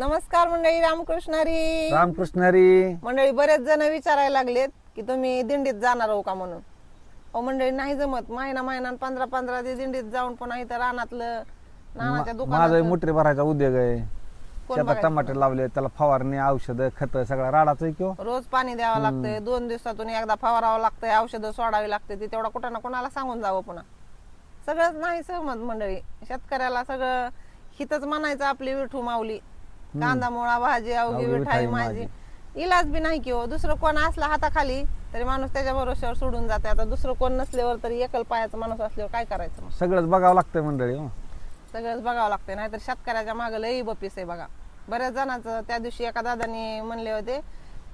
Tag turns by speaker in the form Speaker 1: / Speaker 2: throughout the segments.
Speaker 1: नमस्कार मंडळी, रामकृष्ण हरी.
Speaker 2: रामकृष्ण हरी.
Speaker 1: मंडळी बरेच जण विचारायला लागलेत की तुम्ही दिंडीत जाणार हो का म्हणून. अहो मंडळी, नाही जमत. महिना 15 दिंडीत जाऊन पुन्हा इथं रानातलं नानाच्या
Speaker 2: माझा
Speaker 1: दुकानात
Speaker 2: मुठरी भरायचा उद्योग आहे.
Speaker 1: कोण
Speaker 2: शेतात
Speaker 1: बघायचं?
Speaker 2: टमाटे लावले, त्याला फवारणी, औषध, खत सगळा राडाच आहे किंवा
Speaker 1: रोज पाणी द्यावं लागतंय, 2 दिवसातून एकदा फवारावं लागतंय, औषधं सोडावी लागते. ती तेवढा कुठं ना कोणाला सांगून जावं पुन्हा. सगळंच नाही सहमत मंडळी. शेतकऱ्याला सगळं हितच म्हणायचं आपली विठू माऊली. कांदा मुळा भाजी अवघी विठाई माझी. इलाज बी नाही की हो. दुसरं कोण असला हाताखाली तरी माणूस त्याच्या भरोश्यावर सोडून जाते. आता दुसरं कोण नसल्यावर तरी एकल पायाचा माणूस असल्यावर काय करायचं मग?
Speaker 2: सगळंच बघावं लागतंय मंडळी.
Speaker 1: सगळंच बघावं लागतंय. नाहीतर शेतकऱ्याच्या मागे लई बपीस आहे बघा. बऱ्याच जणांचं त्या दिवशी एका दादानी म्हणले होते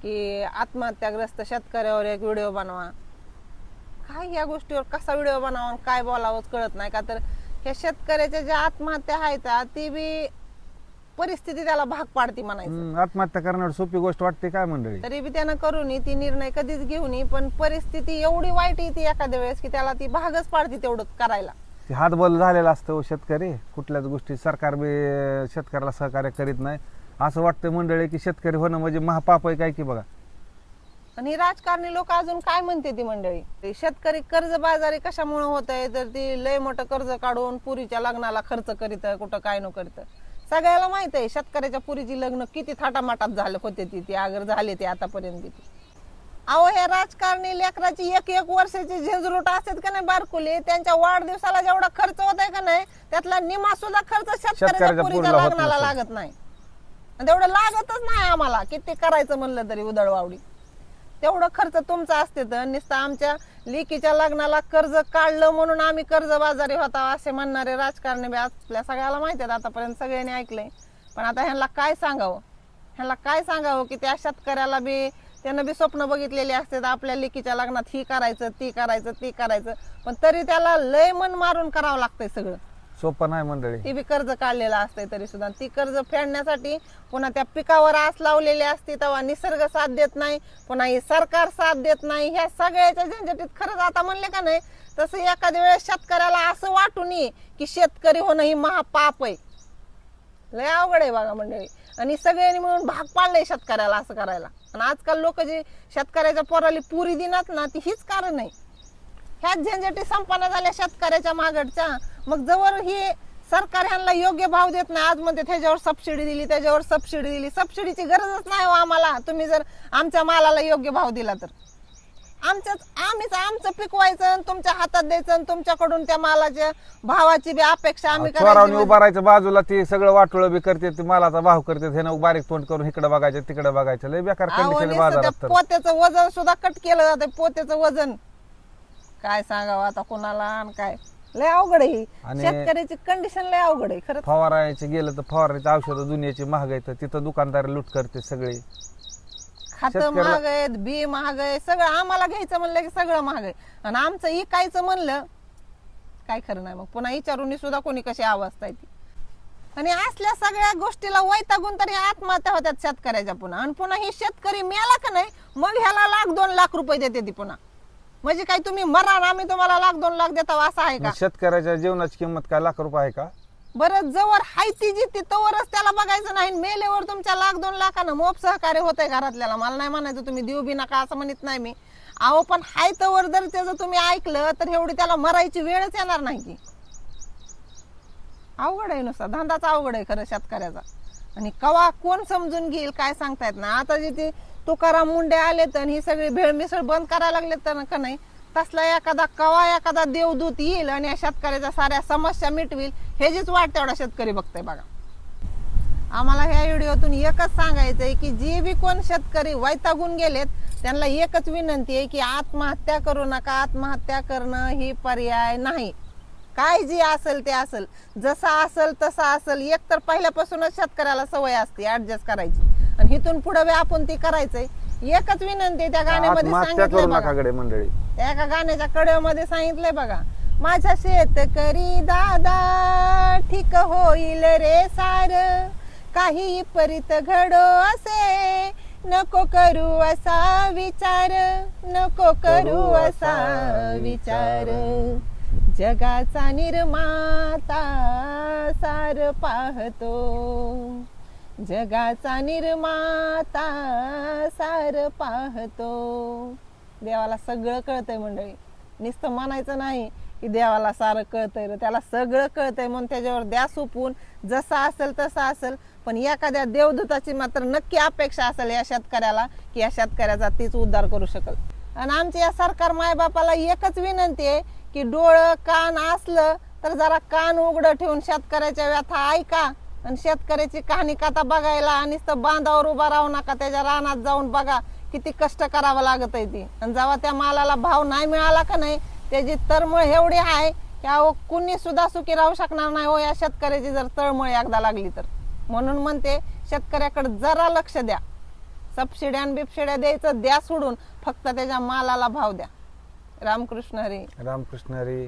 Speaker 1: की आत्महत्याग्रस्त शेतकऱ्यावर एक व्हिडिओ बनवा. काय या गोष्टीवर कसा व्हिडिओ बनवा, काय बोलावं कळत नाही का. तर ह्या शेतकऱ्याच्या ज्या आत्महत्या आहेत ती बी परिस्थिती त्याला भाग पाडती म्हणायचं.
Speaker 2: आत्महत्या करण्यावर सोपी गोष्ट वाटते काय मंडळी?
Speaker 1: तरी बी त्यानं करू नये, ती निर्णय कधीच घेऊ नये. पण परिस्थिती एवढी वाईट येते एखाद्या वेळेस की त्याला ती भागच पाडती तेवढं करायला.
Speaker 2: हातबल झालेला असतो शेतकरी. कुठल्याच गोष्टी सरकार बी शेतकऱ्याला सहकार्य करीत नाही. असं वाटतं मंडळी की शेतकरी होणं म्हणजे महापाप आहे काय की बघा.
Speaker 1: आणि राजकारणी लोक अजून काय म्हणते ती मंडळी, शेतकरी कर्जबाजारी कशामुळे होत आहे, तर ती लय मोठं कर्ज काढून पुरीच्या लग्नाला खर्च करीत, कुठं काय न करीत. सगळ्याला माहित आहे शेतकऱ्याच्या पुरीची लग्न किती थाटामाटात झाले होते. ती अगर झाले ते आतापर्यंत. अहो ह्या राजकारणी लेकराची एक वर्षाची झेंजरूट असतात का नाही बारकुली, त्यांच्या वाढदिवसाला जेवढा खर्च होत आहे का नाही त्यातला निमा सुद्धा खर्च शेतकऱ्याच्या पुरीच्या लग्नाला लागत नाही. तेवढं लागतच नाही आम्हाला. किती करायचं म्हणलं तरी उधळवावडी तेवढं खर्च तुमचा असते. तर नुसतं आमच्या लेकीच्या लग्नाला कर्ज काढलं म्हणून आम्ही कर्जबाजारी होता असे म्हणणारे राजकारणी बी आपल्या सगळ्याला माहिती आहेत. आतापर्यंत सगळ्यांनी ऐकलंय. पण आता ह्यांना काय सांगावं की त्या शेतकऱ्याला बी त्यानं बी स्वप्न बघितलेले असतात आपल्या लेकीच्या लग्नात ही करायचं ती करायचं. पण तरी त्याला लय मन मारून करावं लागतंय. सगळं
Speaker 2: सोपं नाही मंडळी.
Speaker 1: ती बी कर्ज काढलेलं असतंय तरी सुद्धा ती कर्ज फेडण्यासाठी पुन्हा त्या पिकावर आस लावलेली असते. तेव्हा निसर्ग साथ देत नाही, पुन्हा ही सरकार साथ देत नाही. ह्या सगळ्याच्या झंझटीत खरंच आता म्हणले का नाही तसं एखाद्या वेळेस शेतकऱ्याला असं वाटून की शेतकरी होणं ही महापाप आहे. लय अवघड आहे बघा मंडळी. आणि सगळ्यांनी मिळून भाग पाडलंय शेतकऱ्याला असं करायला. आणि आजकाल लोक जे शेतकऱ्याच्या पोराला पुरी दिनात ना ती हीच कारण आहे. ह्याच झंझटी संपन्न झाल्या शेतकऱ्याच्या मागडच्या. मग जवळ ही सरकार ह्यांना योग्य भाव देत नाही. आज म्हणते त्याच्यावर सबसिडी दिली, त्याच्यावर सबसिडी दिली. सबसिडीची गरजच नाही हो आम्हाला. तुम्ही जर आमच्या मालाला योग्य भाव दिला तर आम्हीच आमचं पिकवायचं, तुमच्या हातात द्यायचं, तुमच्याकडून त्या मालाच्या भावाची बी अपेक्षा आम्ही
Speaker 2: चोरावून उभारायचं बाजूला. ते सगळं वाटोळं बी करते, ते मालाचा भाव करते. हे बारीक तोंड करून इकडे बघायचं तिकडे बघायचं. लय बेकार कंडिशन बाजारात.
Speaker 1: पोत्याचं वजन सुद्धा कट केलं जातं. पोत्याचं वजन काय सांगावं आता कोणाला. आणि काय लय अवघड आहे. शेतकऱ्याची कंडिशन लय अवघड आहे खरं.
Speaker 2: फवारायचे गेलं तर फवारायचं औषध दुनियाची महाग आहे. तिथं दुकानदार लूट करते सगळे.
Speaker 1: खातं महाग आहेत, बी महाग आहे, सगळं आम्हाला घ्यायचं म्हणलं की सगळं महाग आहे. आणि आमचं इकायचं म्हणलं काय खरं नाही. मग पुन्हा विचारून सुद्धा कोणी कशी अवस्था आहे ती. आणि असल्या सगळ्या गोष्टीला वैतागून तरी आत्महत्या होत्यात शेतकऱ्याच्या पुन्हा. आणि पुन्हा ही शेतकरी मेला का नाही मग ह्याला 1,00,000-2 लाख रुपये देते ती पुन्हा. म्हणजे काय तुम्ही मरा आम्ही तुम्हाला 1,00,000-2 लाख देता असं आहे का?
Speaker 2: शेतकऱ्याच्या जीवनाची किंमत काय लाख रुपये आहे का?
Speaker 1: बरं जवळ हाय ती जिती तवरच त्याला बघायचं नाही. मेलेवर तुमच्या 1,00,000-2 लाखानं मोप सहकार्य होतंय घरातल्याला. मला नाही म्हणायचं तुम्ही देऊ बी नका असं म्हणत नाही मी. अहो पण हाय तवर जर त्याचं तुम्ही ऐकलं तर एवढी त्याला मरायची वेळच येणार नाही की. अवघड आहे नुसता धंदाच अवघड आहे खरं शेतकऱ्याचा. आणि कवा कोण समजून घेईल काय सांगता येत नाही. आता जे ते तुकाराम मुंडे आले तर ही सगळी भेळ मिसळ बंद करायला लागले तर का नाही तसला एखादा देवदूत येईल आणि या शेतकऱ्याच्या साऱ्या समस्या मिटविल ह्याचीच वाट तेवढा शेतकरी बघताय बघा. आम्हाला ह्या व्हिडिओतून एकच सांगायचंय की जे बी कोण शेतकरी वैतागून गेलेत त्यांना एकच विनंती आहे की आत्महत्या करू नका. आत्महत्या करणं ही पर्याय नाही. काय जे असेल ते असेल, जसं असेल तसं असेल. एक तर पहिल्यापासूनच शेतकऱ्याला सवय असते ऍडजस्ट करायची आणि इथून पुढे आपण ती करायचंय. एकच विनंती त्या गाण्यामध्ये सांगितलंय बघा.
Speaker 2: मंडळी
Speaker 1: त्या एका गाण्याच्या कड्यामध्ये सांगितलंय बघा, माझ्या शेतकरी दादा ठीक होईल रे सार, काही परित घडो असे नको करू असा विचार, नको करू असा विचार. जगाचा निर्माता सार पाहतो, जगाचा निर्माता सार पाहतो. देवाला सगळं कळतंय मंडळी, नुसतं म्हणायचं नाही की देवाला सारं कळतंय, त्याला सगळं कळतंय म्हणून त्याच्यावर द्या सोपून जसं असेल तसं असेल. पण एखाद्या देवदूताची मात्र नक्की अपेक्षा असेल या शेतकऱ्याला की या शेतकऱ्याचा तीच उद्धार करू शकेल. आणि आमच्या या सरकार मायबापाला एकच विनंती आहे की डोळं कान असलं तर जरा कान उघडं ठेवून शेतकऱ्याच्या व्यथा ऐका आणि शेतकऱ्याची कहाणी कथा बघायला आणि बांधावर उभा राहू नका. त्याच्या रानात जाऊन बघा किती कष्ट करावं लागत आहे ती. आणि जेव्हा त्या मालाला भाव नाही मिळाला का नाही त्याची तळमळ एवढी आहे की अहो कुणी सुद्धा सुखी राहू शकणार नाही हो या शेतकऱ्याची जर तळमळ एकदा लागली तर. म्हणून म्हणते शेतकऱ्याकडे जरा लक्ष द्या. सबसिड्या आणि बिबसिड्या द्यायचं द्या सोडून, फक्त त्याच्या मालाला भाव द्या. रामकृष्ण हरी.
Speaker 2: रामकृष्ण हरी.